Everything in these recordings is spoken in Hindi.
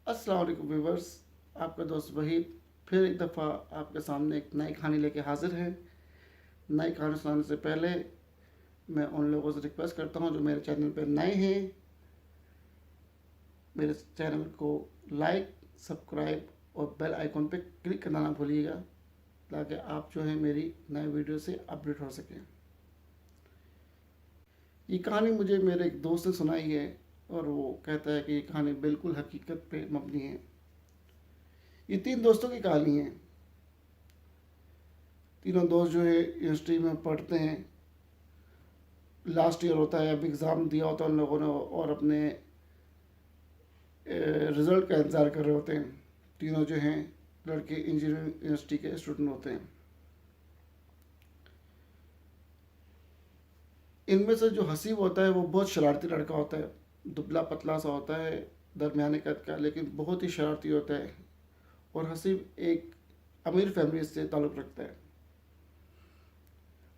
अस्सलाम वालेकुम व्यूवर्स। आपका दोस्त वहीद फिर एक दफ़ा आपके सामने एक नई कहानी लेके हाजिर है। नई कहानी सुनाने से पहले मैं उन लोगों से रिक्वेस्ट करता हूँ जो मेरे चैनल पर नए हैं, मेरे चैनल को लाइक, सब्सक्राइब और बेल आइकॉन पे क्लिक करना ना भूलिएगा, ताकि आप जो है मेरी नए वीडियो से अपडेट हो सकें। ये कहानी मुझे मेरे एक दोस्त ने सुनाई है और वो कहता है कि ये कहानी बिल्कुल हकीकत पे मबनी है। ये तीन दोस्तों की कहानी है। तीनों दोस्त जो है यूनिवर्सिटी में पढ़ते हैं। लास्ट ईयर होता है, अब एग्ज़ाम दिया होता है उन लोगों ने और अपने रिज़ल्ट का इंतज़ार कर रहे होते हैं। तीनों जो हैं लड़के इंजीनियरिंग यूनिवर्सिटी के स्टूडेंट होते हैं। इनमें से जो हसीब होता है वो बहुत शरारती लड़का होता है। दुबला पतला सा होता है, दरमियाने कद का, लेकिन बहुत ही शरारती होता है। और हसीब एक अमीर फैमिली से ताल्लुक़ रखता है।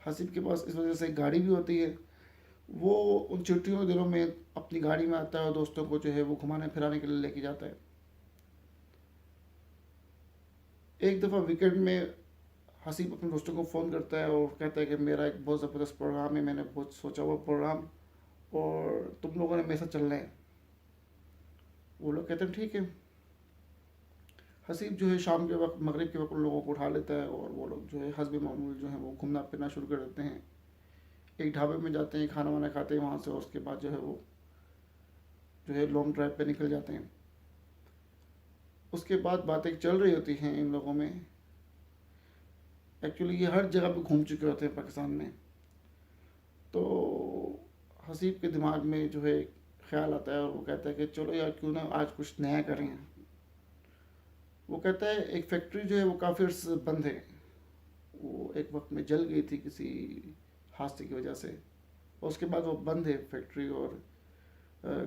हसीब के पास इस वजह से गाड़ी भी होती है। वो उन छुट्टियों के दिनों में अपनी गाड़ी में आता है और दोस्तों को जो है वो घुमाने फिराने के लिए लेके जाता है। एक दफ़ा वीकेंड में हसीब अपने दोस्तों को फ़ोन करता है और कहता है कि मेरा एक बहुत ज़बरदस्त प्रोग्राम है, मैंने बहुत सोचा हुआ प्रोग्राम, और तुम लोगों ने मेरे साथ चलना है। वो लोग कहते हैं ठीक है। हसीब जो है शाम के वक्त, मगरिब के वक्त उन लोगों को उठा लेता है और वो लोग जो है हस्ब मामूल जो है वो घूमना फिरना शुरू कर देते हैं। एक ढाबे में जाते हैं, खाना वाना खाते हैं वहाँ से, और उसके बाद जो है वो जो है लॉन्ग ड्राइव पे निकल जाते हैं। उसके बाद बातें चल रही होती हैं इन लोगों में। एक्चुअली ये हर जगह पे घूम चुके होते हैं पाकिस्तान में। तो हसीब के दिमाग में जो है ख्याल आता है और वो कहता है कि चलो यार क्यों ना आज कुछ नया करें। वो कहता है एक फैक्ट्री जो है वो काफ़ी अर्से से बंद है। वो एक वक्त में जल गई थी किसी हादसे की वजह से, और उसके बाद वो बंद है फैक्ट्री। और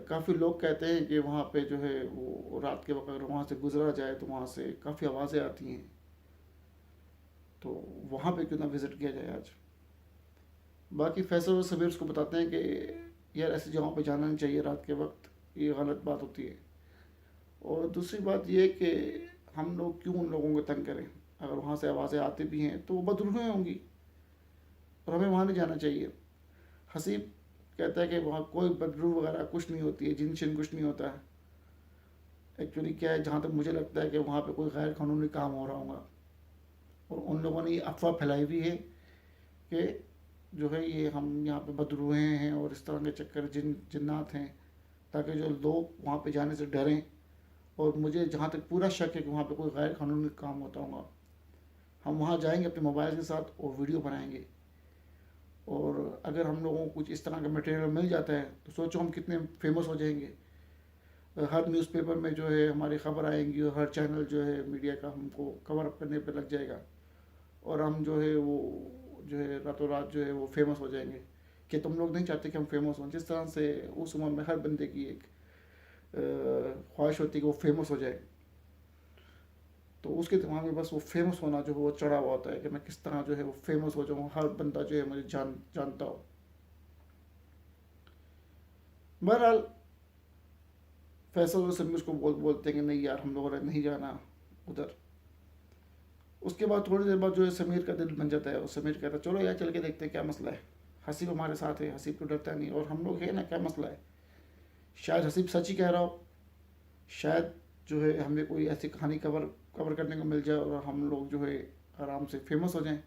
काफ़ी लोग कहते हैं कि वहाँ पे जो है वो रात के वक्त अगर वहाँ से गुजरा जाए तो वहाँ से काफ़ी आवाज़ें आती हैं। तो वहाँ पे क्यों ना विज़िट किया जाए आज। बाकी फैसल और सबीर उसको बताते हैं कि यार ऐसी जगहों पे जाना नहीं चाहिए रात के वक्त, ये गलत बात होती है। और दूसरी बात ये कि हम लोग क्यों उन लोगों को तंग करें, अगर वहाँ से आवाज़ें आती भी हैं तो वो बदरूहें होंगी और हमें वहाँ नहीं जाना चाहिए। हसीब कहता है कि वहाँ कोई बदरू वगैरह कुछ नहीं होती है, जिन शिन कुछ नहीं होता है। एक्चुअली क्या है, जहाँ तक मुझे लगता है कि वहाँ पे कोई गैर कानूनी काम हो रहा होगा और उन लोगों ने ये अफवाह फैलाई हुई है कि जो है ये हम यहाँ पे बदरूहे हैं और इस तरह के चक्कर जिन्नात हैं, ताकि जो लोग वहाँ पे जाने से डरें। और मुझे जहाँ तक पूरा शक है कि वहाँ पे कोई गैर कानूनी काम होता होगा। हम वहाँ जाएंगे अपने मोबाइल के साथ और वीडियो बनाएंगे, और अगर हम लोगों को कुछ इस तरह का मटेरियल मिल जाता है तो सोचो हम कितने फेमस हो जाएंगे। हर न्यूज़पेपर में जो है हमारी खबर आएंगी और हर चैनल जो है मीडिया का हमको कवर अप करने पे लग जाएगा, और हम जो है वो जो है रातों रात जो है वो फेमस हो जाएंगे। कि तुम लोग नहीं चाहते कि हम फेमस हों? जिस तरह से उस उम्र में हर बंदे की एक ख्वाहिश होती है कि वो फेमस हो जाए, तो उसके दिमाग में बस वो फेमस होना जो है वो चढ़ा हुआ होता है कि मैं किस तरह जो है वो फेमस हो जाऊँ, हर बंदा जो है मुझे जानता हो। बहरहाल फैसल और समीर उसको बोलते हैं कि नहीं यार हम लोगों ने नहीं जाना उधर। उसके बाद थोड़ी देर बाद जो है समीर का दिल बन जाता है और समीर कहता है चलो यार चल के देखते हैं क्या मसला है। हसीब हमारे साथ है, हसीब तो डरता नहीं, और हम लोग है ना, क्या मसला है। शायद हसीब सच ही कह रहा हो, शायद जो है हमें कोई ऐसी कहानी कवर कवर करने को मिल जाए और हम लोग जो है आराम से फेमस हो जाएं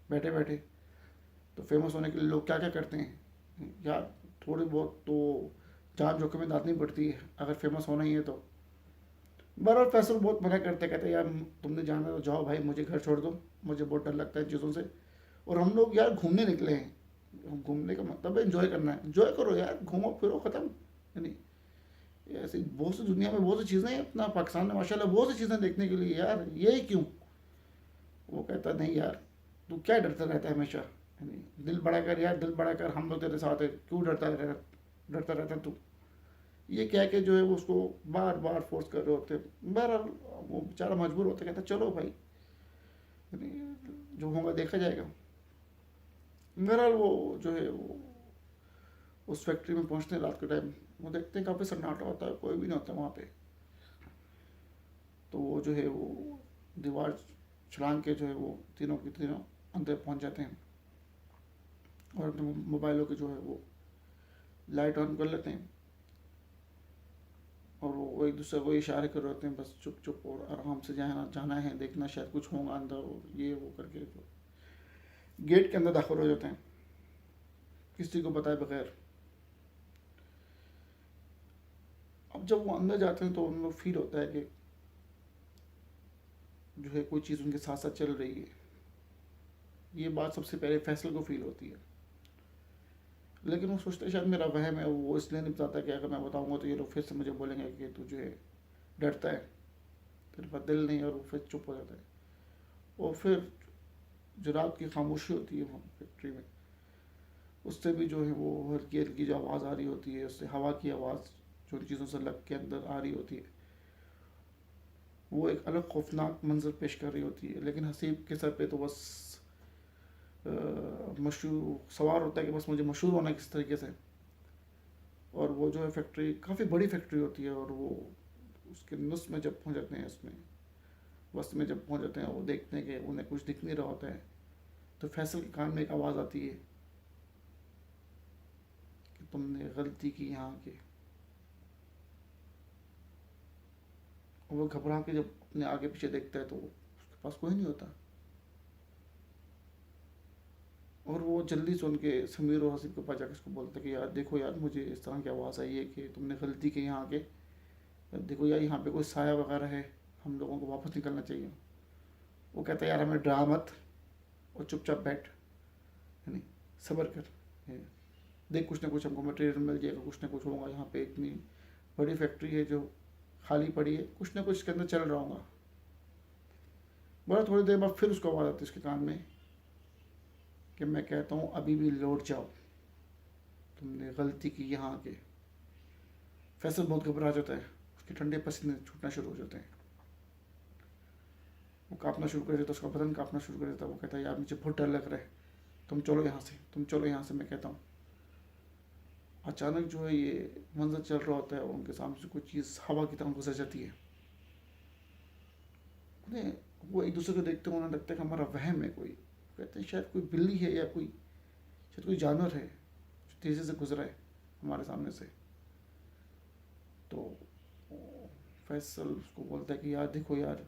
बैठे बैठे। तो फेमस होने के लिए लोग क्या क्या करते हैं यार, थोड़ी बहुत तो जान जोखिम में डालनी पड़ती है अगर फेमस होना ही है तो। बहरहाल फैसल बहुत मना करते, कहते यार तुमने जाना तो जाओ भाई, मुझे घर छोड़ दो, मुझे बहुत डर लगता है चीज़ों से। और हम लोग यार घूमने निकले हैं, घूमने का मतलब है इन्जॉय करना है, इन्जॉय करो यार, घूमो फिरो, ख़त्म। यानी ऐसी बहुत सी दुनिया में बहुत सी चीज़ें हैं अपना पाकिस्तान में माशाल्लाह, बहुत सी चीज़ें देखने के लिए, यार ये क्यों। वो कहता नहीं यार, तू क्या डरता रहता है हमेशा, यानी दिल बड़ा कर यार, दिल बड़ा कर, हम लोग तेरे साथ है, क्यों डरता रहता तू। ये कह के जो है वो उसको बार बार फोर्स कर रहे होते। बहरहाल वो बेचारा मजबूर होता, कहता चलो भाई, यानी जो होगा देखा जाएगा। बहरहाल वो जो है वो उस फैक्ट्री में पहुंचते हैं रात के टाइम। वो देखते हैं काफ़ी सन्नाटा होता है, कोई भी नहीं होता वहाँ पे। तो वो जो है वो दीवार छलांग के जो है वो तीनों के तीनों अंदर पहुंच जाते हैं और अपने मोबाइलों के जो है वो लाइट ऑन कर लेते हैं और वो एक दूसरे को इशारे कर रहे होते हैं बस चुप चुप और आराम से जाना जाना है, देखना शायद कुछ होगा अंदर, और ये वो करके जो गेट के अंदर दाखिल हो जाते हैं किसी को बताए बगैर। अब जब वो अंदर जाते हैं तो उनको फील होता है कि जो है कोई चीज़ उनके साथ साथ चल रही है। ये बात सबसे पहले फैसल को फील होती है, लेकिन वो सोचते हैं शायद मेरा वहम है। वो इसलिए नहीं बताता कि अगर मैं बताऊंगा तो ये लोग फिर से मुझे बोलेंगे कि तू जो है डरता है, तेरे पास दिल नहीं, और वो फिर चुप हो जाता है। और फिर जो रात की खामोशी होती है वहाँ फैक्ट्री में, उससे भी जो है वो हल्की हल्की जो आवाज़ आ रही होती है, उससे हवा की आवाज़ जो उन चीज़ों से लग के अंदर आ रही होती है, वो एक अलग खौफनाक मंजर पेश कर रही होती है। लेकिन हसीब के सर पे तो बस मशहूर सवार होता है कि बस मुझे मशहूर होना है किस तरीके से। और वो जो है फैक्ट्री काफ़ी बड़ी फैक्ट्री होती है, और वो उसके नुस में जब पहुंच जाते हैं, उसमें वस्त में जब पहुंच जाते हैं, वो देखते हैं कि उन्हें कुछ दिख नहीं रहा होता है। तो फैसल के कान में एक आवाज़ आती है कि तुमने गलती की यहाँ के। वो घबरा के जब अपने आगे पीछे देखता है तो उसके पास कोई नहीं होता। और वो जल्दी से उनके समीर और हसीब के पास जाकर उसको बोलता है कि यार देखो यार, मुझे इस तरह की आवाज़ आई है कि तुमने गलती की यहाँ आके, देखो यार यहाँ पे कोई साया वगैरह है, हम लोगों को वापस निकलना चाहिए। वो कहता है यार हमें डरा मत और चुपचाप बैठ, है नहीं, सब्र कर, है, देख कुछ ना कुछ हमको मटेरियल मिल जाएगा, कुछ ना कुछ होगा। यहाँ पे इतनी बड़ी फैक्ट्री है जो खाली पड़ी है, कुछ ना कुछ इसके अंदर चल रहा होगा। बड़ा थोड़ी देर बाद फिर उसको आवाज़ आती है उसके कान में कि मैं कहता हूँ अभी भी लौट जाओ, तुमने गलती की यहाँ आके। फैसल बहुत घबरा जाता है, उसके ठंडे पसीने छूटना शुरू हो जाते हैं, वो काँपना शुरू कर देता है, उसका बदन काँपना शुरू कर देता है। वो कहता है यार मुझे बहुत डर लग रहा है, तुम चलो यहाँ से, तुम चलो यहाँ से, मैं कहता हूँ। अचानक जो है ये मंजर चल रहा होता है और उनके सामने से कोई चीज़ हवा की तरह गुजर जाती है। उन्हें वो एक दूसरे को देखते हैं, उन्हें लगता है कि हमारा वहम है कोई। कहते हैं शायद कोई बिल्ली है या कोई शायद कोई जानवर है जो तेज़ी से गुजरा है हमारे सामने से। तो फैसल उसको बोलता है कि यार देखो यार,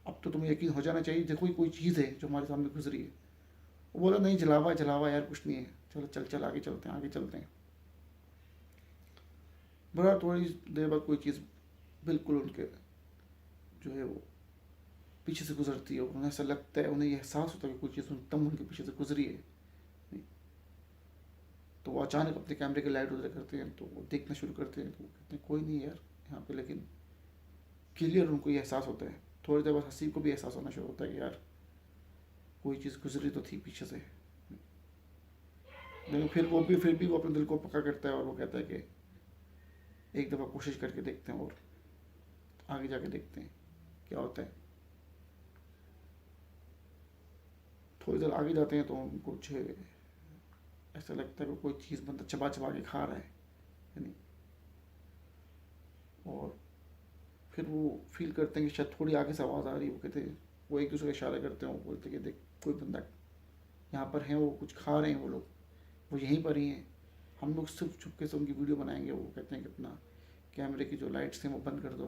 अब तो तुम्हें यकीन हो जाना चाहिए, देखो ही कोई चीज़ है जो हमारे सामने गुजरी है। वो बोला नहीं, जलावा जलावा यार, कुछ नहीं है, चलो चल चल आगे चलते हैं, आगे चलते हैं। बड़ा थोड़ी देर बाद कोई चीज़ बिल्कुल उनके जो है वो पीछे से गुजरती है। उन्हें ऐसा लगता है, उन्हें एहसास होता है कि कोई चीज़ तम उनके पीछे से गुजरी है। तो वो अचानक अपने कैमरे की लाइट उधर करते हैं, तो वो देखना शुरू करते हैं, तो वो कहते हैं कोई नहीं यार यहाँ पे। लेकिन क्लियर उनको ये एहसास होता है। थोड़ी देर बाद हसीब को भी एहसास होना शुरू होता है कि यार कोई चीज़ गुजरी तो थी पीछे से। लेकिन फिर भी वो अपने दिल को पक्का करता है और वो कहता है कि एक दफ़ा कोशिश करके देखते हैं और आगे जाके देखते हैं क्या होता है। थोड़ी देर आगे जाते हैं तो उनको कुछ ऐसा लगता है कि कोई चीज़ बंदा चबा चबा के खा रहा है नहीं। और फिर वो फील करते हैं कि शायद थोड़ी आगे से आवाज़ आ रही है। वो कहते हैं, वो एक दूसरे का इशारा करते हैं, वो बोलते हैं कि देख कोई बंदा यहाँ पर है, वो कुछ खा रहे हैं, वो लोग वो यहीं पर ही हैं, हम लोग सिर्फ चुपके से उनकी वीडियो बनाएंगे। वो कहते हैं कि अपना कैमरे की जो लाइट्स हैं वो बंद कर दो।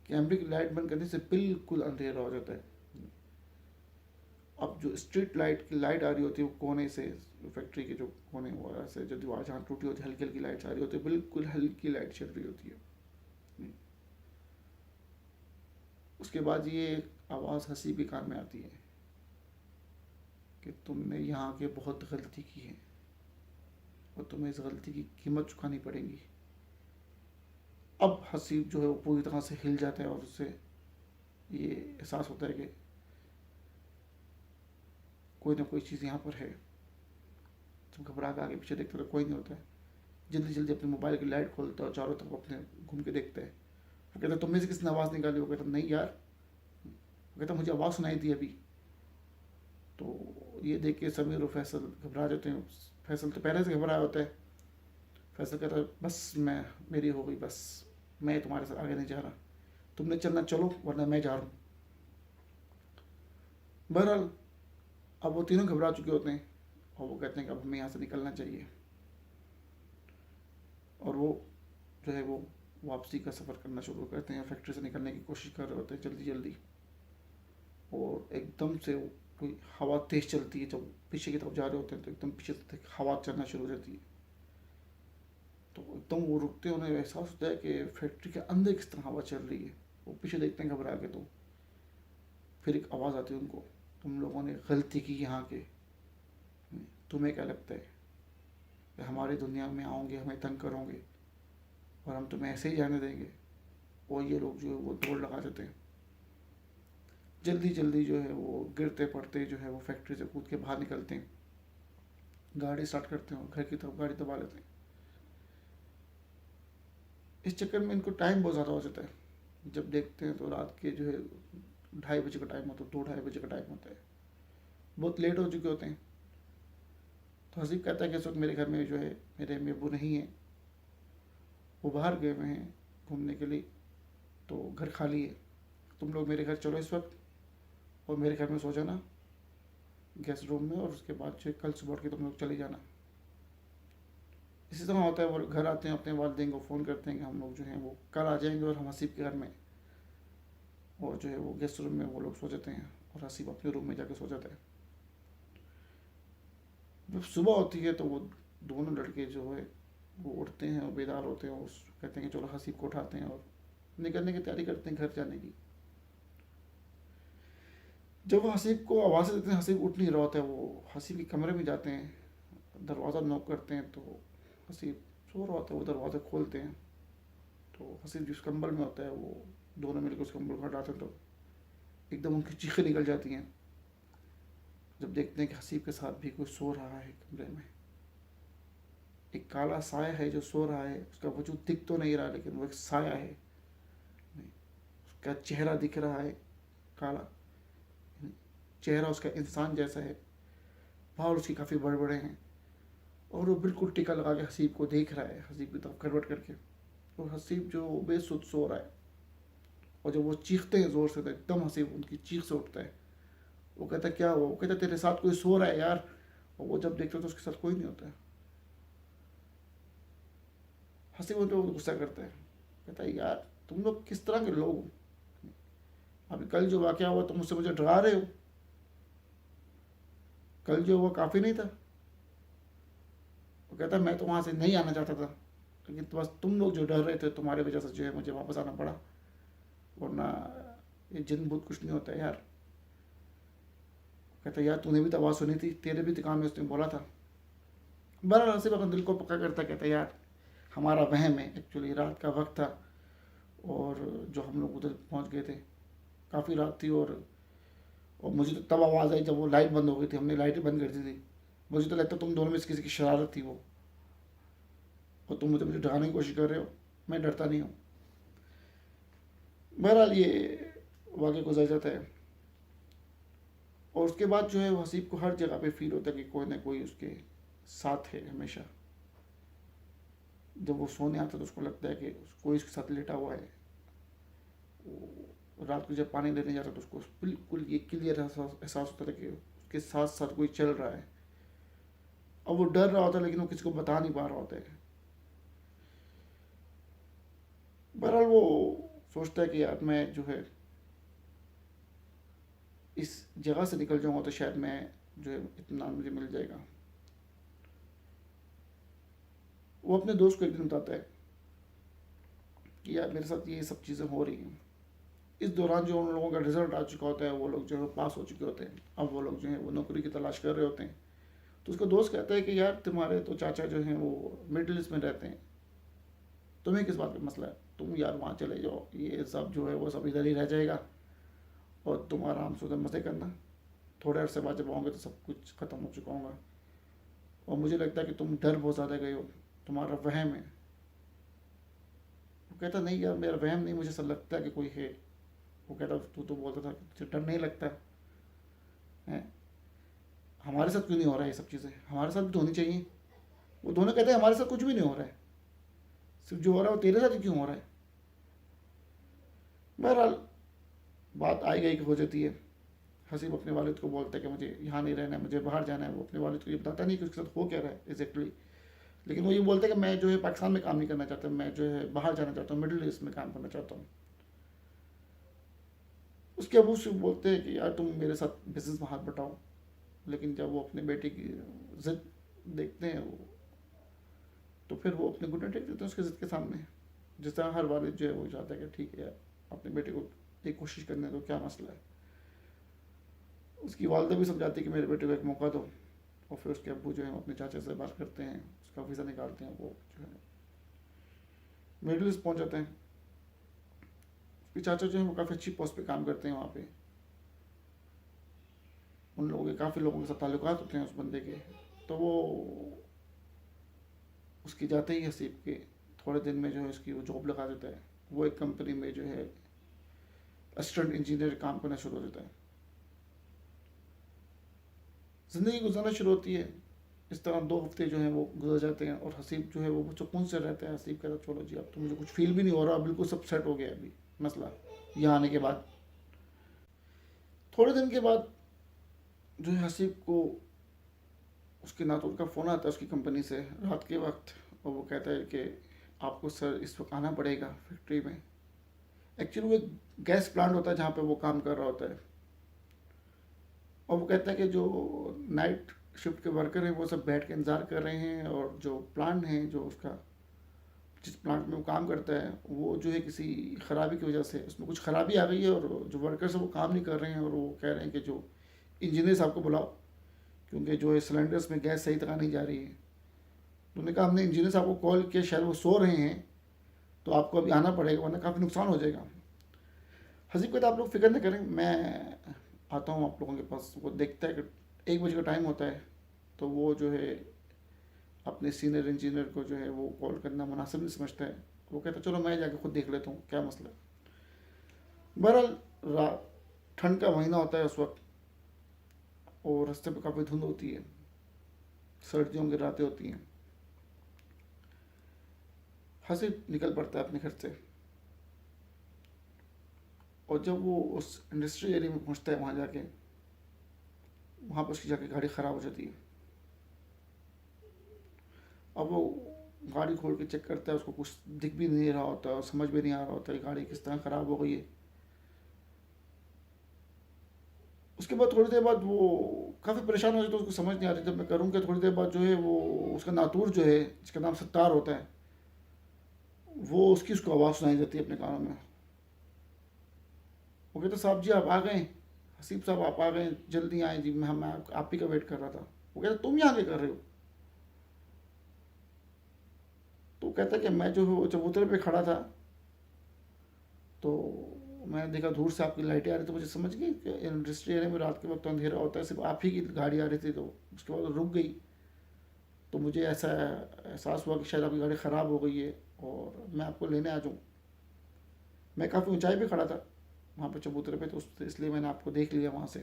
कैमरे की लाइट बंद करने से बिल्कुल अंधेरा हो जाता है। अब जो स्ट्रीट लाइट की लाइट आ रही होती है वो कोने से, फैक्ट्री के जो कोने हुआ से जो दीवार जहाँ टूटी होती है, हल्की हल्की लाइट्स आ रही होती है, बिल्कुल हल्की लाइट चल रही होती है। उसके बाद ये आवाज़ हंसी भी कान में आती है कि तुमने यहाँ के बहुत गलती की है और तुम्हें इस गलती की कीमत चुकानी पड़ेगी। अब हसीब जो है वो पूरी तरह से हिल जाता है और उससे ये एहसास होता है कि कोई ना कोई चीज़ यहाँ पर है। जब घबरा के आगे पीछे देखते तो कोई नहीं होता है। जल्दी जल्दी अपने मोबाइल की लाइट खोलता है और चारों तरफ अपने घूम के देखता है। वो कहता है तुम में से किसने आवाज़ निकाली? वो कहता नहीं यार, वो कहता मुझे आवाज़ सुनाई दी अभी। तो ये देख के समीर और फैसल घबरा जाते हैं। फैसल तो पहले से घबराया होता है। फैसल कहता है बस मेरी हो गई, बस मैं तुम्हारे साथ आगे नहीं जा रहा, तुमने चलना चलो वरना मैं जा रहा हूँ। बहरहाल अब वो तीनों घबरा चुके होते हैं और वो कहते हैं कि अब हमें यहाँ से निकलना चाहिए। और वो जो है वो वापसी का सफ़र करना शुरू करते हैं, फैक्ट्री से निकलने की कोशिश कर रहे होते हैं जल्दी जल्दी। और एकदम से कोई हवा तेज़ चलती है, जब पीछे की तरफ जा रहे होते हैं तो एकदम पीछे से हवा चलना शुरू हो जाती है। तो एकदम वो रुकते हैं, उन्हें एहसास होता है कि फैक्ट्री के अंदर किस तरह हवा चल रही है। वो पीछे देखते हैं घबरा के, तो फिर एक आवाज़ आती है उनको, तुम लोगों ने गलती की यहाँ के, तुम्हें क्या लगता है कि हमारी दुनिया में आओगे, हमें तंग करोगे और हम तुम्हें ऐसे ही जाने देंगे। और ये लोग जो है वो दौड़ लगा देते हैं, जल्दी जल्दी जो है वो गिरते पड़ते जो है वो फैक्ट्री से कूद के बाहर निकलते हैं, गाड़ी स्टार्ट करते हैं और घर की तरफ गाड़ी दबा लेते हैं। इस चक्कर में इनको टाइम बहुत ज़्यादा हो जाता है। जब देखते हैं तो रात के जो है 2:30 बजे का टाइम होता है, 2-2:30 बजे का टाइम होता है, बहुत लेट हो चुके होते हैं। तो हसीब कहता है कि इस वक्त मेरे घर में जो है मेरे अम्मी अब्बू नहीं है, वो बाहर गए हुए हैं घूमने के लिए, तो घर खाली है। तुम लोग मेरे घर चलो इस वक्त और मेरे घर में सो जाना गेस्ट रूम में, और उसके बाद जो कल सुबह उठ के तुम लोग चले जाना। इसी तरह होता है, वो घर आते हैं, अपने वालिदैन को फ़ोन करते हैं कि हम लोग जो हैं वो कल आ जाएंगे और हम हसीब के घर में, और जो है वो गेस्ट रूम में वो लोग सो जाते हैं और हसीब अपने रूम में जाके सो जाता है। जब सुबह होती है तो वो दोनों लड़के जो है वो उठते हैं और बेदार होते हैं और कहते हैं कि चलो हसीब को उठाते हैं और निकलने की तैयारी करते हैं घर जाने की। जब वो हसीब को आवाज़ देते हैं, हसीब उठ नहीं रहा होता है, वो हसीब के कमरे में जाते हैं, दरवाज़ा नॉक करते हैं तो हसीब सो रहा होता है। वो दरवाज़ा खोलते हैं तो हसीब जिस कंबल में होता है वो दोनों मिलकर उस कंबल को हटाते हैं, तो एकदम उनकी चीखें निकल जाती हैं जब देखते हैं कि हसीब के साथ भी कोई सो रहा है कमरे में। एक काला साया है जो सो रहा है, उसका वजूद दिख तो नहीं रहा लेकिन वो एक साया है, उसका चेहरा दिख रहा है काला, चेहरा उसका इंसान जैसा है, बाल उसकी काफ़ी बड़े बड़े हैं और वो बिल्कुल टिका लगा के हसीब को देख रहा है, हसीब की तरफ करवट करके। और हसीब जो बेसुध सो रहा है, और जब वो चीखते हैं ज़ोर से तो एकदम हसीब उनकी चीख से उठता है। वो कहता है क्या हुआ? वो कहता है तेरे साथ कोई सो रहा है यार। और वो जब देखते हो तो उसके साथ कोई नहीं होता है। हसीब उन पर बहुत गुस्सा करता है, कहता है यार तुम लोग किस तरह के लोग हो? अभी कल जो वाक़या हुआ तुम मुझसे मुझे डरा रहे हो, कल जो हुआ काफ़ी नहीं था? वो कहता है मैं तो वहाँ से नहीं आना चाहता था, लेकिन तो बस तुम लोग जो डर रहे थे तुम्हारी वजह से जो है मुझे वापस आना पड़ा, वरना ये जिन भूत कुछ नहीं होता है यार। कहता है यार तूने भी तो आवाज़ सुनी थी, तेरे भी तो कान में उसने बोला था। बहरहाल हसीब अपने दिल को पक्का करता, कहता है यार हमारा वहम है, एक्चुअली रात का वक्त था और जो हम लोग उधर पहुँच गए थे काफ़ी रात थी, और मुझे तो तब आवाज़ आई जब वो लाइट बंद हो गई थी, हमने लाइटें बंद कर दी थी। मुझे तो लगता तुम दोनों में से किसी की शरारत थी वो, और तुम मुझे डराने की कोशिश कर रहे हो। मैं डरता नहीं हूँ। बहरहाल ये वाक़या गुजर जाता है और उसके बाद जो है वो हसीब को हर जगह पे फील होता है कि कोई ना कोई उसके साथ है हमेशा। जब वो सोने आता है तो उसको लगता है कि कोई उसके साथ लेटा हुआ है। रात को जब पानी लेने जाता है तो उसको बिल्कुल ये क्लियर एहसास होता है कि उसके साथ साथ कोई चल रहा है। अब वो डर रहा होता है लेकिन वो किसी को बता नहीं पा रहा होता है। बहरहाल वो सोचता है कि यार मैं जो है इस जगह से निकल जाऊंगा तो शायद मैं जो है इत्मीनान मुझे मिल जाएगा। वो अपने दोस्त को एक दिन बताता है कि यार मेरे साथ ये सब चीज़ें हो रही हैं। इस दौरान जो उन लोगों का रिजल्ट आ चुका होता है, वो लोग जो है पास हो चुके होते हैं। अब वो लोग जो है वो नौकरी की तलाश कर रहे होते हैं। तो उसका दोस्त कहता है कि यार तुम्हारे तो चाचा जो हैं वो मिडिल ईस्ट में रहते हैं, तुम्हें किस बात का मसला है? तुम यार वहाँ चले जाओ, ये सब जो है वो सब इधर ही रह जाएगा और तुम आराम से उधर मज़े करना। थोड़े अरसे बाद जब आओगे तो सब कुछ ख़त्म हो चुका होगा। और मुझे लगता है कि तुम डर बहुत ज़्यादा गए हो, तुम्हारा वहम है। वो कहता नहीं यार मेरा वहम नहीं, मुझे ऐसा लगता है कि कोई है। वो कहता तू तो बोलता था कि तुझे डर नहीं लगता है, हमारे साथ क्यों नहीं हो रहा है ये सब चीज़ें? हमारे साथ भी तो होनी चाहिए। वो दोनों कहते हैं हमारे साथ कुछ भी नहीं हो रहा है, सिर्फ जो हो रहा है वो तेरे साथ ही क्यों हो रहा है? बहरहाल बात आई गई कि हो जाती है। हसीब अपने वालिद को बोलता है कि मुझे यहाँ नहीं रहना है, मुझे बाहर जाना है। वो अपने वालिद को ये बताता नहीं कि उसके साथ हो क्या रहा है एग्जैक्टली, लेकिन वो ये बोलता है कि मैं जो है पाकिस्तान में काम नहीं करना चाहता, मैं जो है बाहर जाना चाहता हूँ, मिडिल ईस्ट में काम करना चाहता हूँ। उसके अबू से बोलते हैं कि यार तुम मेरे साथ बिजनेस में हाथ बटाओ, लेकिन जब वो अपने बेटे की जिद देखते हैं वो, तो फिर वो अपने घुटने टेक देते हैं उसके जिद के सामने। जिस तरह हर वालिद जो है वो चाहता है कि ठीक है यार अपने बेटे को एक कोशिश करने दो, क्या मसला है। उसकी वालदा भी समझाती है कि मेरे बेटे को एक मौका दो, और फिर उसके अब्बू जो है अपने चाचा से बात करते हैं, उसका वीज़ा निकालते हैं, वो जो है मिडिल ईस्ट पहुँच जाते हैं। उसके चाचा जो है वो काफ़ी अच्छी पोस्ट पे काम करते हैं वहाँ पे। उन लोगों के काफ़ी लोगों के साथ ताल्लुकात होते हैं उस बंदे के। तो वो उसकी जाते ही हसीब के थोड़े दिन में जो है उसकी वो जॉब लगा देता है। वो एक कंपनी में जो है असिस्टेंट इंजीनियर काम करना शुरू हो जाता है। ज़िंदगी गुजरना शुरू होती है। इस तरह 2 हफ्ते जो है वो गुजर जाते हैं और हसीब जो है वो सुकून से रहता है। हसीब कहता है चलो जी अब तो मुझे कुछ फील भी नहीं हो रहा, बिल्कुल सब सेट हो गया अभी मसला यहाँ आने के बाद। थोड़े दिन के बाद जो है हसीब को उसके नातून का फ़ोन आता है उसकी कंपनी से रात के वक्त, और वो कहता है कि आपको सर इस वक्त आना पड़ेगा फैक्ट्री में। एक्चुअली वो एक गैस प्लांट होता है जहाँ पे वो काम कर रहा होता है, और वो कहता है कि जो नाइट शिफ्ट के वर्कर हैं वो सब बैठ के इंतज़ार कर रहे हैं, और जो प्लांट है जो उसका जिस प्लांट में वो काम करता है वो जो है किसी ख़राबी की वजह से उसमें कुछ ख़राबी आ गई है, और जो वर्कर्स हैं वो काम नहीं कर रहे हैं, और वो कह रहे हैं कि जो इंजीनियर साहब को बुलाओ, क्योंकि जो है सिलेंडर्स में गैस सही तरह नहीं जा रही है। तो उन्होंने कहा हमने इंजीनियर साहब को कॉल किया, शायद वो सो रहे हैं, तो आपको अभी आना पड़ेगा वरना काफ़ी नुकसान हो जाएगा। हसीब कहता आप लोग फिक्र नहीं करें, मैं आता हूँ आप लोगों के पास। वो देखता है कि 1 बजे का टाइम होता है, तो वो जो है अपने सीनियर इंजीनियर को जो है वो कॉल करना मुनासिब नहीं समझता है। वो कहता है चलो मैं जाके खुद देख लेता हूँ क्या मसला है। बहरहाल रात ठंड का महीना होता है उस वक्त, और रास्ते पे काफ़ी धुंध होती है, सर्दियों की रातें होती हैं। हसीब निकल पड़ता है अपने घर से, और जब वो उस इंडस्ट्री एरिया में पहुंचता है वहाँ जाके, वहाँ पर उसकी जाके गाड़ी ख़राब हो जाती है। अब वो गाड़ी खोल के चेक करता है, उसको कुछ दिख भी नहीं रहा होता और समझ भी नहीं आ रहा होता कि गाड़ी किस तरह ख़राब हो गई है। उसके बाद थोड़ी देर बाद वो काफ़ी परेशान हो जाता है, उसको समझ नहीं आ रही जब मैं करूँ क्या। थोड़ी देर बाद जो है वो उसका नातूर जो है जिसका नाम सत्तार होता है, वो उसको आवाज़ सुनाई देती है अपने कानों में। वो कहते साहब जी आप आ गए, हसीब साहब आप आ गए, जल्दी आए जी, मैं आप ही का वेट कर रहा था। वो कहता तुम यहाँ क्या कर रहे हो। तो वो कहता कि मैं जो है वो चबूतरे पे खड़ा था, तो मैंने देखा दूर से आपकी लाइटें आ रही, तो मुझे समझ गई कि इंडस्ट्री एरिया में रात के वक्त तो अंधेरा होता है, सिर्फ आप ही की गाड़ी आ रही थी। तो उसके बाद रुक गई, तो मुझे ऐसा एहसास हुआ कि शायद आपकी गाड़ी ख़राब हो गई है और मैं आपको लेने आ जाऊँ। मैं काफ़ी ऊंचाई पे खड़ा था वहाँ पे चबूतरे पे, तो इसलिए मैंने आपको देख लिया वहाँ से,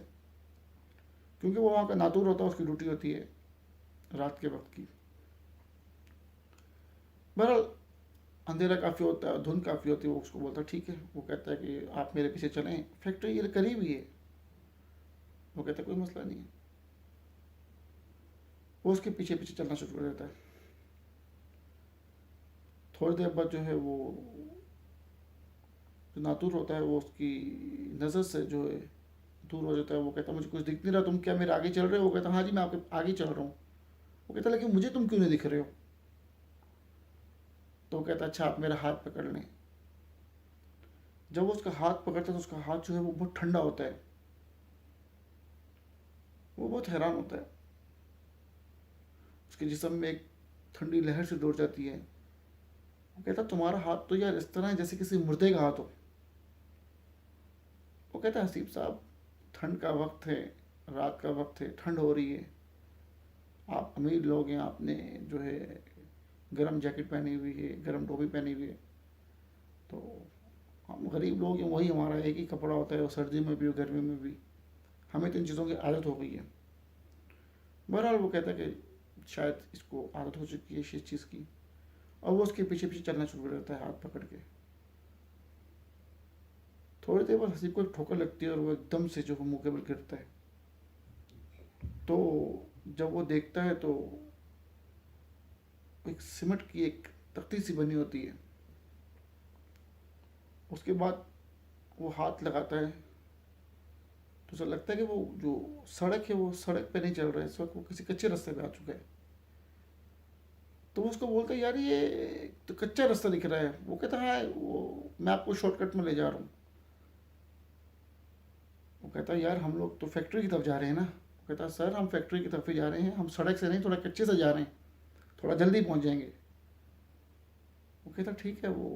क्योंकि वो वहाँ का नातूर होता है, उसकी ड्यूटी होती है रात के वक्त की। बहरहाल अंधेरा काफ़ी होता है, धुंध काफ़ी होती है। वो उसको बोलता है ठीक है। वो कहता है कि आप मेरे पीछे चलें, फैक्ट्री ये करीब ही है। वो कहता है कोई मसला नहीं है। वो उसके पीछे पीछे चलना शुरू कर देता है। थोड़ी देर बाद जो है वो जो नातूर होता है वो उसकी नज़र से जो है दूर हो जाता है। वो कहता है मुझे कुछ दिख नहीं रहा, तुम क्या मेरे आगे चल रहे हो। वो कहता हाँ जी मैं आपके आगे चल रहा हूँ। वो कहता लेकिन मुझे तुम क्यों नहीं दिख रहे हो। तो वो कहता अच्छा आप मेरा हाथ पकड़ लें। जब वो उसका हाथ पकड़ता है तो उसका हाथ जो है वो बहुत ठंडा होता है। वो बहुत हैरान होता है, उसके जिस्म में एक ठंडी लहर से दौड़ जाती है। वो कहता तुम्हारा हाथ तो यार इस तरह है जैसे किसी मुर्दे का हाथ हो। वो कहता हसीब साहब ठंड का वक्त है, रात का वक्त है, ठंड हो रही है, आप अमीर लोग हैं, आपने जो है गर्म जैकेट पहनी हुई है, गर्म टोपी पहनी हुई है, तो हम गरीब लोग हैं, वही हमारा एक ही कपड़ा होता है, और सर्दी में भी और गर्मी में भी, हमें तो इन चीज़ों की आदत हो गई है। बहरहाल वो कहता है कि शायद इसको आदत हो चुकी है इस चीज़ की, और वो उसके पीछे पीछे चलना शुरू कर देता है हाथ पकड़ के। थोड़ी देर बाद हसीब को एक ठोकर लगती है और वो एकदम से जो है मुंह के बल गिरता है। तो जब वो देखता है तो एक सीमेंट की एक तख्ती सी बनी होती है। उसके बाद वो हाथ लगाता है तो उसे लगता है कि वो जो सड़क है वो सड़क पे नहीं चल रहा है, इस वक्त वो किसी कच्चे रास्ते पे आ चुका है। तो वो उसको बोलता है यार ये तो कच्चा रास्ता दिख रहा है। वो कहता है वो मैं आपको शॉर्टकट में ले जा रहा हूँ। वो कहता है यार हम लोग तो फैक्ट्री की तरफ जा रहे हैं ना। वो कहता है सर हम फैक्ट्री की तरफ ही जा रहे हैं, हम सड़क से नहीं थोड़ा कच्चे से जा रहे हैं, थोड़ा जल्दी पहुँच जाएंगे। वो कहता ठीक है। वो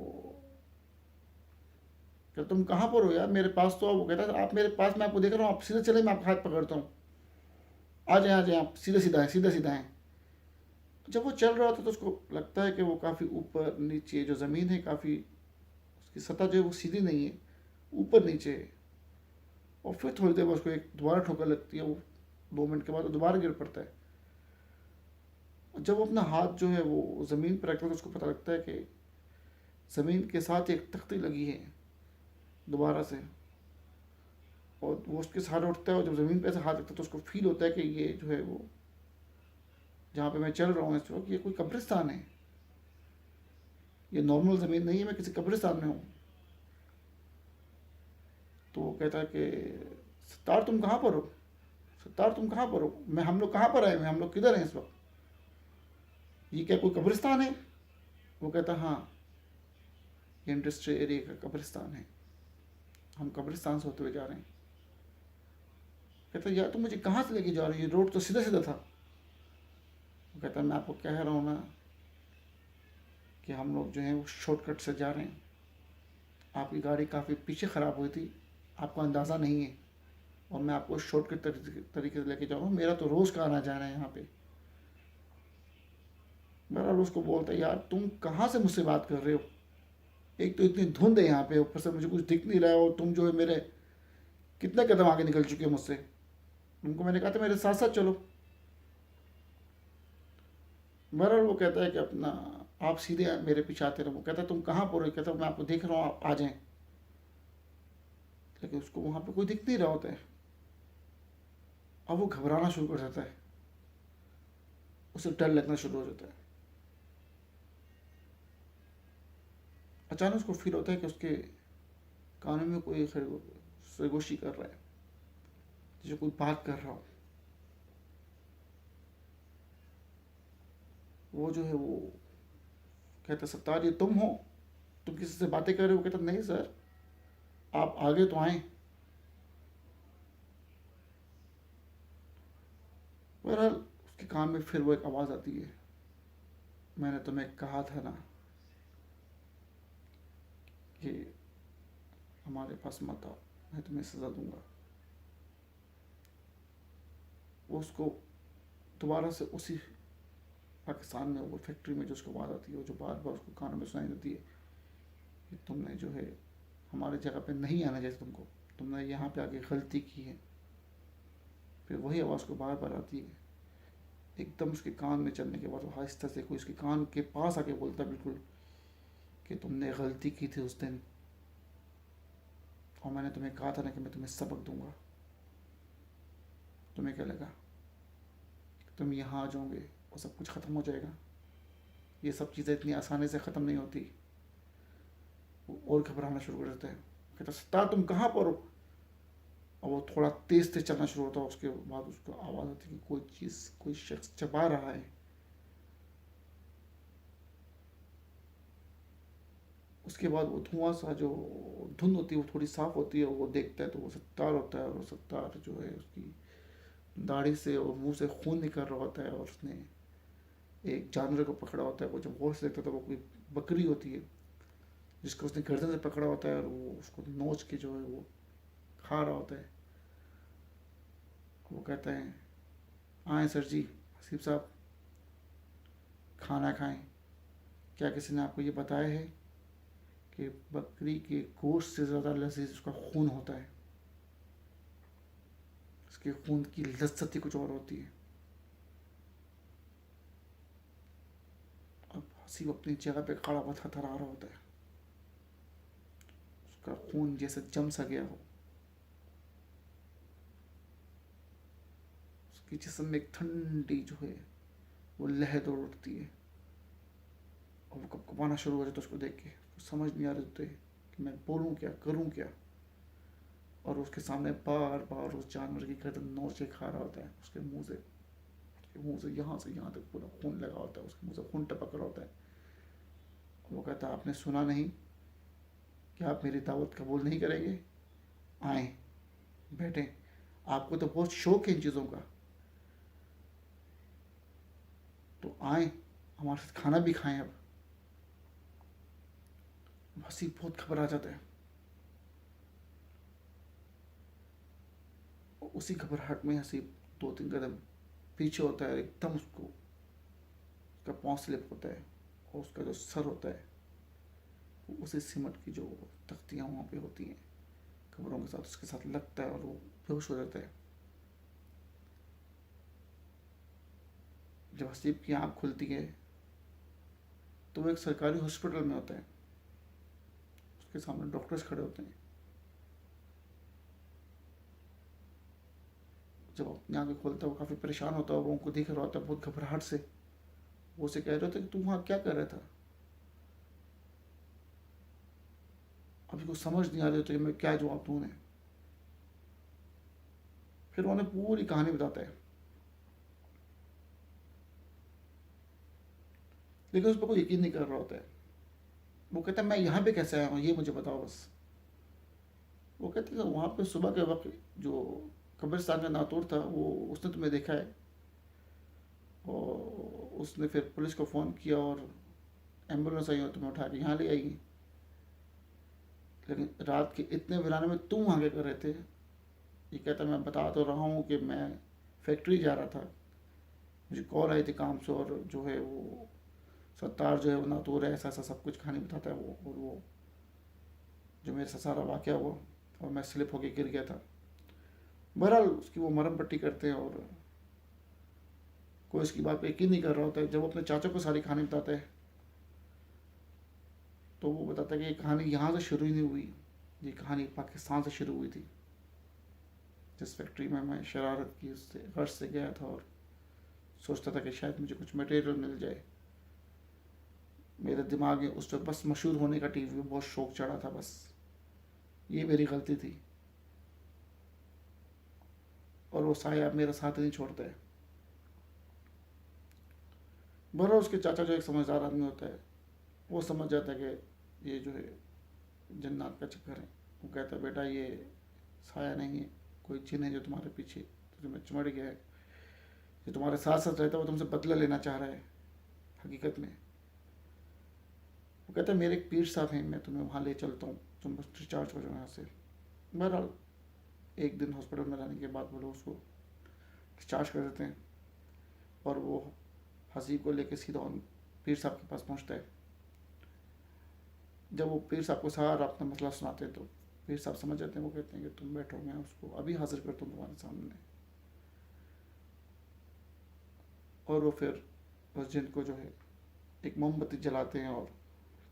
कहता तुम कहाँ पर हो यार, मेरे पास तो आओ। वो कहता है आप मेरे पास, मैं आपको देख रहा हूँ, आप सीधे चले, मैं आपका हाथ पकड़ता हूँ, आ जाए आप, सीधे सीधा है, सीधे सीधा है। जब वो चल रहा था तो उसको लगता है कि वो काफ़ी ऊपर नीचे, जो ज़मीन है काफ़ी उसकी सतह जो है वो सीधी नहीं है, ऊपर नीचे है। और फिर थोड़ी देर बाद उसको एक दोबारा ठोकर लगती है। वो 2 मिनट के बाद वो दोबारा गिर पड़ता है। और जब वो अपना हाथ जो है वो ज़मीन पर रखता है तो उसको पता लगता है कि ज़मीन के साथ एक तख्ती लगी है दोबारा से। और वो उसके सहारे उठता है और जब ज़मीन पे ऐसे हाथ रखता है तो उसको फील होता है कि ये जो है वो जहाँ पे मैं चल रहा हूँ इस वक्त ये कोई कब्रिस्तान है, ये नॉर्मल ज़मीन नहीं है, मैं किसी कब्रिस्तान में हूँ। तो वो कहता है कि सत्तार तुम कहाँ पर हो, सत्तार तुम कहाँ पर हो, मैं हम लोग कहाँ पर आए हैं, हम लोग किधर हैं इस वक्त, ये क्या कोई कब्रिस्तान है। वो कहता हाँ ये इंडस्ट्री एरिया का कब्रिस्तान है, हम कब्रिस्तान से होते हुए जा रहे हैं। कहता यार तुम मुझे कहाँ से लेके जा रही हो, ये रोड तो सीधा सीधा था। वो कहता मैं आपको कह रहा हूँ ना कि हम लोग जो हैं वो शॉर्टकट से जा रहे हैं, आपकी गाड़ी काफ़ी पीछे ख़राब हुई थी, आपको अंदाज़ा नहीं है, और मैं आपको शॉर्टकट तरीके से लेके जाऊँगा, मेरा तो रोज़ का आना जाना है यहाँ पे। बहरहाल उसको बोलता है यार तुम कहाँ से मुझसे बात कर रहे हो, एक तो इतनी धुंध है यहाँ पे, ऊपर से मुझे कुछ दिख नहीं रहा है, और तुम जो है मेरे कितने कदम आगे निकल चुके हो मुझसे, तुमको मैंने कहा था मेरे साथ साथ चलो। बहरहाल वो कहता है कि अपना आप सीधे मेरे पीछे आते रहो। वो कहता है तुम कहाँ पर हो, कहता मैं आपको देख रहा हूँ, आप आ जाएं। लेकिन उसको वहाँ पे कोई दिख नहीं रहा होता है। अब वो घबराना शुरू कर देता है, उसे डर लगना शुरू हो जाता है। अचानक उसको फील होता है कि उसके कानों में कोई सरगोशी कर रहा है, जैसे कोई बात कर रहा हो। वो जो है वो कहता सत्तार ये तुम हो, तुम किसी से बातें कर रहे हो। कहता नहीं सर, आप आगे तो आए। बहरहाल उसके कान में फिर वो एक आवाज़ आती है, मैंने तुम्हें कहा था ना कि हमारे पास मत आओ, मैं तुम्हें सज़ा दूंगा। वो उसको दोबारा से उसी पाकिस्तान में वो फैक्ट्री में जो उसको आवाज़ आती है, वो जो बार बार उसको कानों में सुनाई देती है कि तुमने जो है हमारे जगह पे नहीं आना चाहिए, तुमने यहाँ पे आके गलती की है। फिर वही आवाज़ को बार बार आती है। एकदम उसके कान में चलने के बाद वो आहिस्ता से कोई उसके कान के पास आके बोलता बिल्कुल कि तुमने गलती की थी उस दिन, और मैंने तुम्हें कहा था ना कि मैं तुम्हें सबक दूंगा। तुम्हें क्या लगा तुम यहाँ आ जाओगे और सब कुछ ख़त्म हो जाएगा? ये सब चीज़ें इतनी आसानी से ख़त्म नहीं होती। वो और घबराना शुरू कर देता है। कहता सत्तार तुम कहाँ पर हो? और वो थोड़ा तेज तेज चलना शुरू होता है। उसके बाद उसको आवाज़ आती है कि कोई चीज़, कोई शख्स चबा रहा है। उसके बाद वो धुआं सा जो धुंध होती है वो थोड़ी साफ होती है, वो देखता है तो वो सत्तार होता है। और सत्तार जो है उसकी दाढ़ी से और मुंह से खून निकल रहा होता है, और उसने एक जानवर को पकड़ा होता है। वो जब गौर से देखता है तो वो कोई बकरी होती है जिसको उसने गर्दन से पकड़ा होता है, और वो उसको नोच के जो है वो खा रहा होता है। वो कहता है आए सर जी, हसीब साहब खाना खाएं। क्या किसी ने आपको ये बताया है कि बकरी के गोश्त से ज़्यादा लजीज उसका खून होता है? उसके खून की लज्जत ही कुछ और होती है। अब हसीब अपनी जगह पे खड़ा हुआ थरथरा रहा होता है। उसका खून जैसे जम सा गया हो, उसके जिस्म में एक ठंडी जो है वो लहर दौड़ उठती है, और वो कपकपाना शुरू हो जाता है उसको देख के। उसको समझ नहीं आ रही होती कि मैं बोलूँ क्या, करूँ क्या। और उसके सामने बार बार उस जानवर की गर्दन नोचे खा रहा होता है, उसके मुंह से यहाँ से यहाँ तक पूरा खून लगा होता है, उसके मुंह से खून टपक रहा होता है। वो कहता है, आपने सुना नहीं कि आप मेरी दावत कबूल नहीं करेंगे? आए, बैठे, आपको तो बहुत शौक है इन चीज़ों का, तो आए हमारे साथ खाना भी खाएं। अब हसीब बहुत घबरा जाता है। उसी घबराहट में हसीब 2-3 कदम पीछे होता है, एकदम उसको उसका पाँव स्लिप होता है, और उसका जो सर होता है वो उसी सीमेंट की जो तख्तियाँ वहाँ पे होती हैं कब्रों के साथ, उसके साथ लगता है, और वो बेहोश हो जाता है। जब हसीब की आँख खुलती है तो वो एक सरकारी हॉस्पिटल में होता है, उसके सामने डॉक्टर्स खड़े होते हैं। जब अपनी आँखें खोलता है वो काफ़ी परेशान होता है, वो उनको देख रहा होता है बहुत घबराहट से। वो उसे कह रहे होते कि तू वहाँ क्या कर रहा था। अभी कुछ समझ नहीं आ रही होती कि मैं क्या जवाब दूँ उन्हें। फिर उन्हें पूरी कहानी बताता है, लेकिन उस पर कोई यकीन नहीं कर रहा होता है। वो कहता है, मैं यहाँ पे कैसे आया हूँ, ये मुझे बताओ बस। वो कहते हैं, वहाँ पे सुबह के वक्त जो कब्रिस्तान का नातूर था वो उसने तुम्हें देखा है, और उसने फिर पुलिस को फ़ोन किया, और एम्बुलेंस आई और तुम्हें उठा के यहाँ ले आएगी। लेकिन रात के इतने वीराने में तुम वहाँ क्या कर रहे थे? ये कहता, मैं बता तो रहा हूँ कि मैं फैक्ट्री जा रहा था, मुझे कॉल आई थी काम से, और जो है वो सत्तार जो है वो नातूर है, ऐसा ऐसा सब कुछ कहानी बताता है वो। और वो जो मेरे साथ सारा वाक़या हुआ, और मैं स्लिप होके गिर गया था। बहरहाल उसकी वो मरहम पट्टी करते हैं, और कोई इसकी बात पे यकीन नहीं कर रहा होता है। जब वो अपने चाचा को सारी कहानी बताता है तो वो बताता है कि ये कहानी यहाँ से शुरू ही नहीं हुई, ये कहानी पाकिस्तान से शुरू हुई थी, जिस फैक्ट्री में मैं शरारत की उससे गर्ज से गया था, और सोचता था कि शायद मुझे कुछ मटेरियल मिल जाए। मेरे दिमाग में उस वक्त बस मशहूर होने का टीवी में बहुत शौक चढ़ा था, बस ये मेरी गलती थी। और वो साया अब मेरा साथ नहीं छोड़ता है। बहरहाल उसके चाचा जो एक समझदार आदमी होता है, वो समझ जाता है कि ये जो है जन्नत का चक्कर है। वो कहता है, बेटा ये साया नहीं है, कोई जिन है जो तुम्हारे पीछे तुम्हें चिमड़ गया है, जो तुम्हारे साथ साथ रहता है, वो तुमसे बदला लेना चाह रहा है हकीकत में। वो कहता है, मेरे एक पीर साहब हैं, मैं तुम्हें वहाँ ले चलता हूँ, तुम बस डिस्चार्ज हो जाओ यहाँ से। बहरहाल एक दिन हॉस्पिटल में रहने के बाद वो लोग उसको डिस्चार्ज कर देते हैं, और वो हसीब को लेकर सीधा उन पीर साहब के पास पहुँचता है। जब वो पीर साहब को सारा अपना मसला सुनाते हैं तो पीर साहब समझ जाते हैं। वो कहते हैं कि तुम बैठो, मैं उसको अभी हाजिर करता हूँ तुम्हारे सामने। और वो फिर उस जिन को जो है एक मोमबत्ती जलाते हैं, और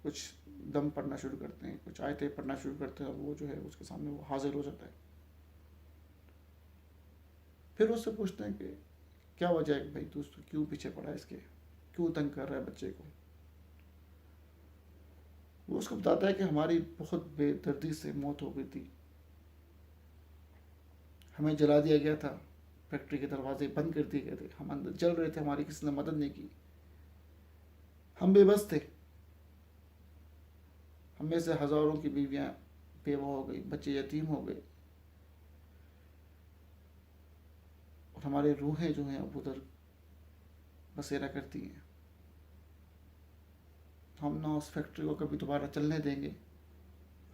कुछ दम पढ़ना शुरू करते हैं, कुछ आयतें पढ़ना शुरू करते हैं, और वो जो है उसके सामने वो हाजिर हो जाता है। फिर उससे पूछते हैं कि क्या वजह है कि भाई तू उसको क्यों पीछे पड़ा है, इसके क्यों तंग कर रहा है बच्चे को। वो उसको बताता है कि हमारी बहुत बेदर्दी से मौत हो गई थी, हमें जला दिया गया था, फैक्ट्री के दरवाजे बंद कर दिए गए थे, हम अंदर जल रहे थे, हमारी किसी ने मदद नहीं की, हम बेबस थे। हम में से हज़ारों की बीवियां बेवा हो गई, बच्चे यतीम हो गए, और हमारी रूहें जो हैं अब उधर बसेरा करती हैं। हम ना उस फैक्ट्री को कभी दोबारा चलने देंगे,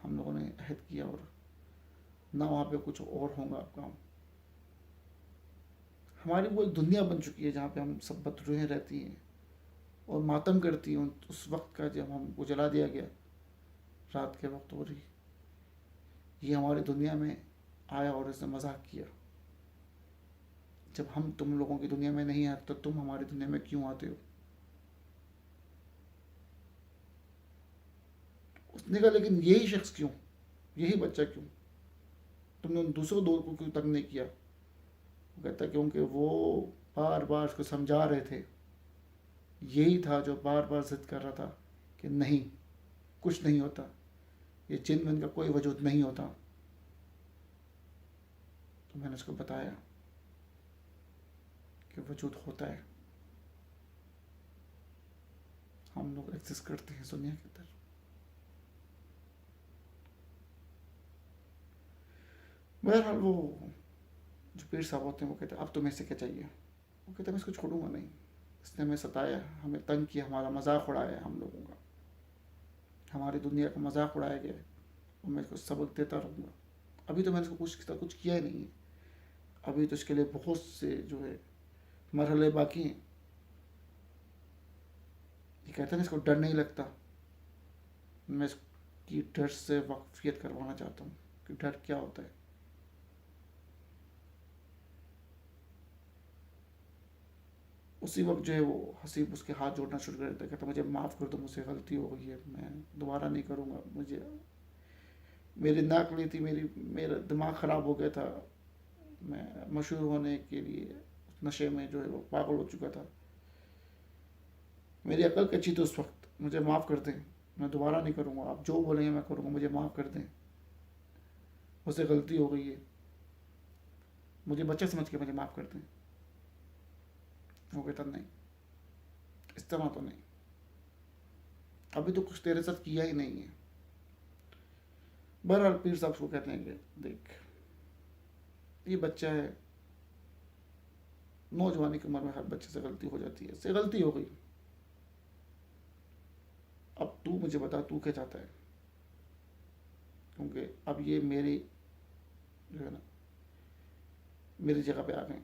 हम लोगों ने अहद किया, और ना वहाँ पे कुछ और होगा काम। हमारी वो एक दुनिया बन चुकी है जहाँ पे हम सब बदरूहें रहती हैं और मातम करती हैं उस वक्त का जब हमको जला दिया गया रात के वक्त। और ये हमारी दुनिया में आया और इसने मजाक किया। जब हम तुम लोगों की दुनिया में नहीं आते तो तुम हमारी दुनिया में क्यों आते हो? उसने कहा, लेकिन यही शख्स क्यों? यही बच्चा क्यों, तुमने उन दूसरों दो को क्यों तंग नहीं किया? वो कहता है क्योंकि वो बार बार उसको समझा रहे थे, यही था जो बार बार जिद कर रहा था कि नहीं, कुछ नहीं होता, ये जिन विन का कोई वजूद नहीं होता। तो मैंने उसको बताया कि वजूद होता है, हम लोग एग्जिस्ट करते हैं दुनिया के अंदर। बहरहाल वो जो पीर साहब होते हैं वो कहते हैं अब तुम्हें इससे क्या चाहिए? वो कहते हैं मैं इसको छोड़ूंगा नहीं, इसने हमें सताया, हमें तंग किया, हमारा मजाक उड़ाया, हम लोगों का, हमारी दुनिया का मजाक उड़ाया गया, और मैं इसको सबक देता रहूँगा। अभी तो मैंने इसको कुछ किया ही नहीं है, अभी तो इसके लिए बहुत से जो है मरहले बाकी हैं। ये कहते हैं इसको डर नहीं लगता, मैं इसकी डर से वाकफियत करवाना चाहता हूँ कि डर क्या होता है। उसी वक्त जो है वो हसीब उसके हाथ जोड़ना शुरू कर देता है, कहता मुझे माफ़ कर दो, मुझसे गलती हो गई है, मैं दोबारा नहीं करूँगा, मुझे मेरी नाक ली थी, मेरा दिमाग ख़राब हो गया था, मैं मशहूर होने के लिए नशे में जो है वो पागल हो चुका था, मेरी अकल कच्ची थी उस वक्त, मुझे माफ़ कर दें, मैं दोबारा नहीं करूँगा, आप जो बोलेंगे मैं करूँगा, मुझे माफ़ कर दें, मुझसे गलती हो गई है, मुझे बच्चा समझ के मुझे माफ़ कर दें। वो कहता नहीं, इस तरह तो नहीं, अभी तो कुछ तेरे साथ किया ही नहीं है। बहरहाल पीर साहब को कहते हैं कि देख, ये बच्चा है, नौजवानी की उम्र में हर बच्चे से गलती हो जाती है, इससे गलती हो गई, अब तू मुझे बता तू क्या चाहता है, क्योंकि अब ये मेरी जो है ना मेरी जगह पे आ गए,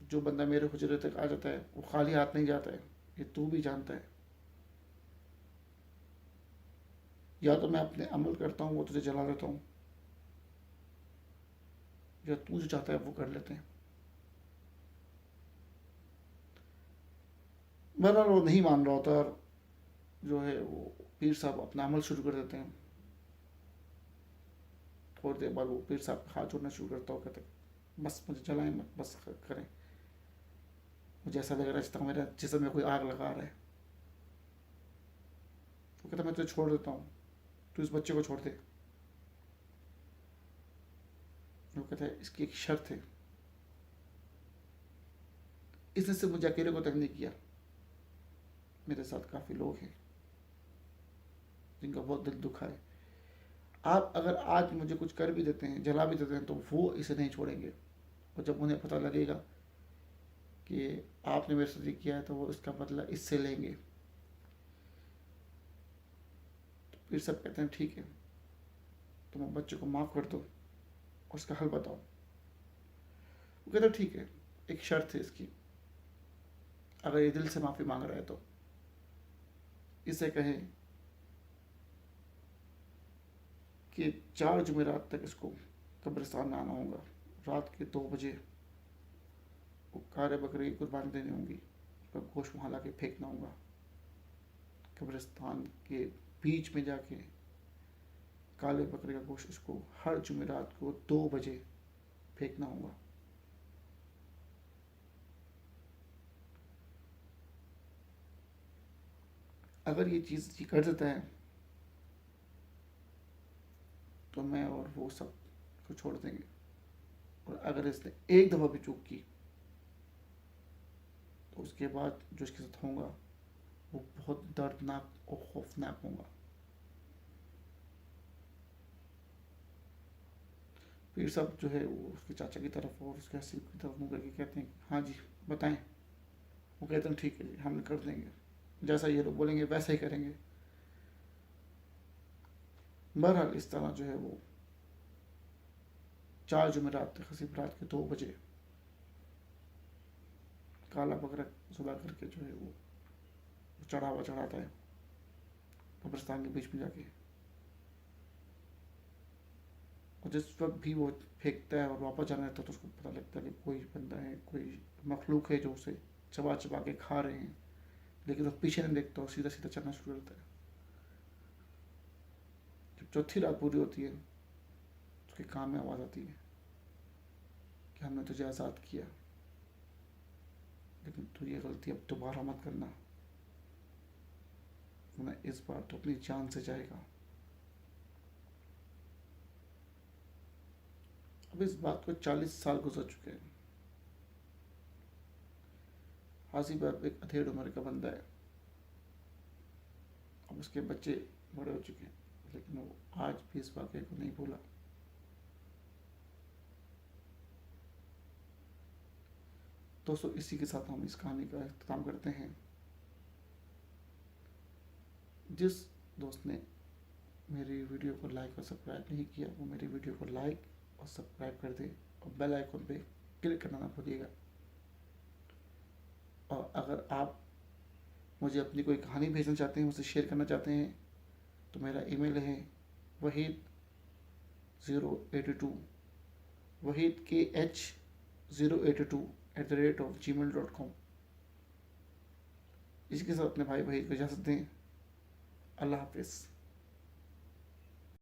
जो बंदा मेरे हुजरे तक आ जाता है वो खाली हाथ नहीं जाता है, ये तू भी जानता है, या तो मैं अपने अमल करता हूँ वो तुझे जला देता हूँ, या तू जो चाहता है वो कर लेते हैं। बहरहाल वो नहीं मान रहा होता, और जो है वो पीर साहब अपना अमल शुरू कर देते हैं। थोड़ी देर बाद वो पीर साहब हाथ जोड़ना शुरू करता हो, कहते बस मुझे जलाएं मत, बस करें, मुझे ऐसा लग रहा है जैसे मेरे जिस्म में कोई आग लगा रहा है। वो कहता मैं तुझे छोड़ देता हूँ, तू इस बच्चे को छोड़ दे। वो कहता है इसकी एक शर्त है, इसने सिर्फ मुझे अकेले को तंग नहीं किया, मेरे साथ काफ़ी लोग हैं जिनका बहुत दिल दुखा है, आप अगर आज मुझे कुछ कर भी देते हैं, जला भी देते हैं, तो वो इसे नहीं छोड़ेंगे, और जब उन्हें पता लगेगा कि आपने मेरे साथ ये किया है तो वो इसका बदला इससे लेंगे। तो फिर सब कहते हैं ठीक है, तुम बच्चे को माफ़ कर दो और उसका हल बताओ। वो कहते ठीक है, एक शर्त है इसकी, अगर ये दिल से माफ़ी मांग रहा है तो इसे कहें कि 4 जुमेरात तक इसको कब्रिस्तान में आना होगा, रात के 2 बजे वो कारे बकरे की कुर्बानी देनी होगी, उसका गोश्त वहाँ ला के फेंकना होगा, कब्रिस्तान के बीच में जाके काले बकरे का गोश्त इसको हर जुमेरात को 2 बजे फेंकना होगा। अगर ये चीज़ ये कर देता है तो मैं और वो सब को छोड़ देंगे, और अगर इसने एक दफ़ा भी चूक की तो उसके बाद जो इसके साथ होगा वो बहुत दर्दनाक और खौफनाक होगा। पीर साहब जो है वो उसके चाचा की तरफ और उसके हसीब की तरफ मुँह करके कहते हैं हाँ जी बताएं। वो कहते हैं ठीक है जी, हम कर देंगे, जैसा ये लोग बोलेंगे वैसा ही करेंगे। बहरहाल इस तरह जो है वो 4 जुमेरात तक हसीब रात के 2 बजे काला बकरा सुबह करके जो है वो चढ़ावा चढ़ाता है कब्रिस्तान के बीच में जाके, और जिस वक्त भी वो फेंकता है और वापस जाना रहता है तो उसको पता लगता है कि कोई बंदा है, कोई मखलूक है जो उसे चबा चबा के खा रहे हैं, लेकिन वो पीछे नहीं देखता और सीधा सीधा चलना शुरू करता है। चौथी रात पूरी होती है, उसके कान में आवाज़ आती है कि हमने तुझे आज़ाद किया, लेकिन तू ये गलती अब दोबारा मत करना, वरना इस बार तो अपनी जान से जाएगा। अब इस बात को 40 साल गुजर चुके हैं। हासिब अब एक अधेड़ उम्र का बंदा है, अब उसके बच्चे बड़े हो चुके हैं, लेकिन वो आज भी इस वाक़े को नहीं भूला। दोस्तों, इसी के साथ हम इस कहानी का अख्ताम करते हैं। जिस दोस्त ने मेरी वीडियो को लाइक और सब्सक्राइब नहीं किया, वो मेरी वीडियो को लाइक और सब्सक्राइब कर दे और बेल आइकन पे क्लिक करना ना भूलिएगा। और अगर आप मुझे अपनी कोई कहानी भेजना चाहते हैं, मुझसे शेयर करना चाहते हैं, तो मेरा ईमेल है wahid082 wahidkh082@gmail.com। इसके साथ अपने भाई वहीद को इजाज़त दें। अल्लाह हाफिज़।